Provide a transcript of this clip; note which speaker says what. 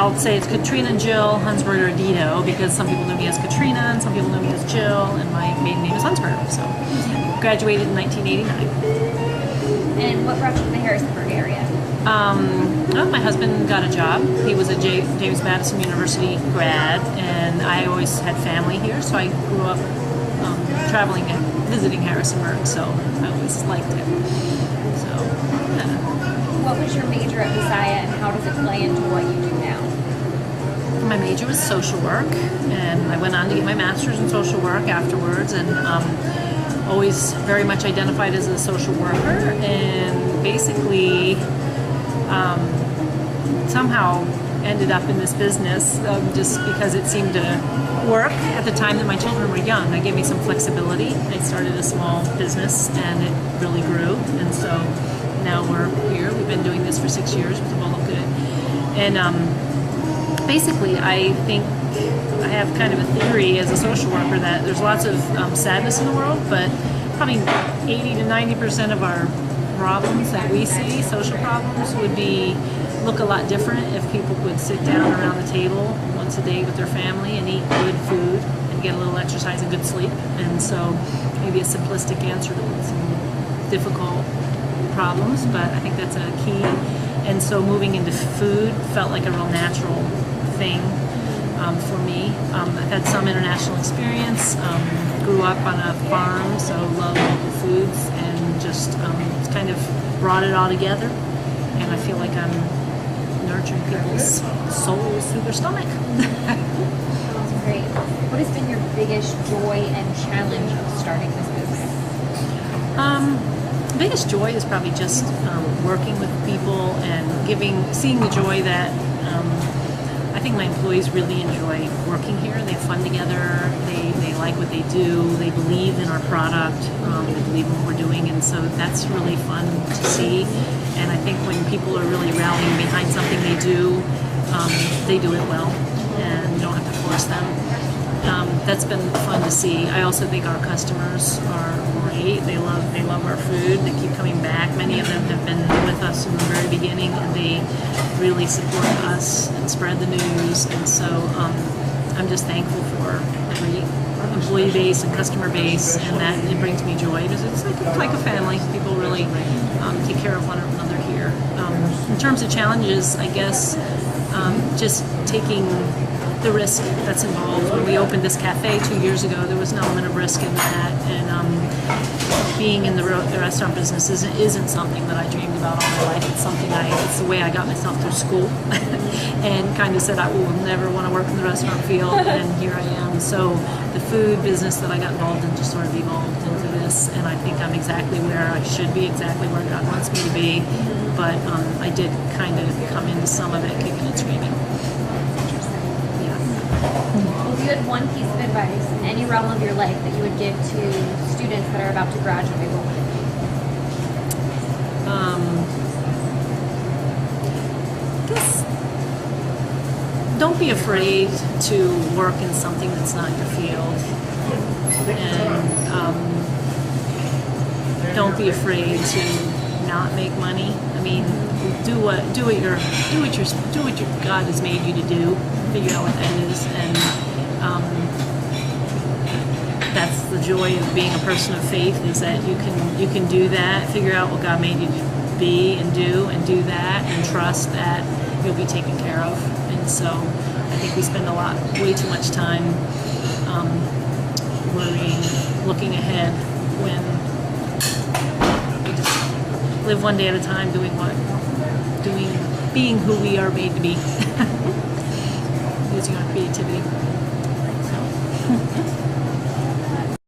Speaker 1: I'll say it's Katrina Jill Hunsberger Didot, because some people know me as Katrina and some people know me as Jill, and my maiden name is Hunsberger. So graduated in 1989.
Speaker 2: And what brought you to the Harrisonburg area?
Speaker 1: Well, my husband got a job. He was a James Madison University grad, and I always had family here, so I grew up traveling and visiting Harrisonburg, so I always liked it. So, yeah.
Speaker 2: What was your major at Messiah, and how does it play into what you do now?
Speaker 1: My major was social work, and I went on to get my master's in social work afterwards, and always very much identified as a social worker, and basically somehow ended up in this business just because it seemed to work at the time that my children were young. It gave me some flexibility. I started a small business and it really grew, and so now we're here. We've been doing this for 6 years with the Bowl of Good, and basically I think I have kind of a theory as a social worker that there's lots of sadness in the world, but probably 80 to 90% of our problems that we see, social problems, would look a lot different if people would sit down around the table once a day with their family and eat good food and get a little exercise and good sleep. And so maybe a simplistic answer to some difficult problems, but I think that's a key. And so moving into food felt like a real natural thing for me. I've had some international experience, grew up on a farm, so love local foods, and just kind of brought it all together. And I feel like I'm nurturing people's souls through their stomach.
Speaker 2: That's great. What has been your biggest joy and challenge of starting this business?
Speaker 1: The biggest joy is probably just working with people and seeing the joy that I think my employees really enjoy working here. They have fun together. They like what they do. They believe in our product. They believe in what we're doing, and so that's really fun to see. And I think when people are really rallying behind something they do it well, and you don't have to force them. That's been fun to see. I also think our customers are great. They love our food. They keep coming back. Many of them have been with us from the very beginning, and they really support us and spread the news. And so I'm just thankful for a great employee base and customer base, and that it brings me joy because it's like a family. People really take care of one another here. In terms of challenges, I guess just taking the risk that's involved. When we opened this cafe 2 years ago, there was an element of risk in that, and being in the restaurant business isn't something that I dreamed about all my life. It's the way I got myself through school, and kind of said I will never want to work in the restaurant field, and here I am. So the food business that I got involved in just sort of evolved into this, and I think I'm exactly where I should be, exactly where God wants me to be. But I did kind of come into some of it kicking and screaming.
Speaker 2: Well, if you had one piece of advice in any realm of your life that you would give to students that are about to graduate, what would it be?
Speaker 1: Just don't be afraid to work in something that's not your field, and don't be afraid to not make money. I mean, do what God has made you to do. Figure out what that is, and that's the joy of being a person of faith, is that you can do that. Figure out what God made you to be and do that, and trust that you'll be taken care of. And so I think we spend way too much time worrying, looking ahead, when we just live one day at a time, being who we are made to be. Using our creativity. So.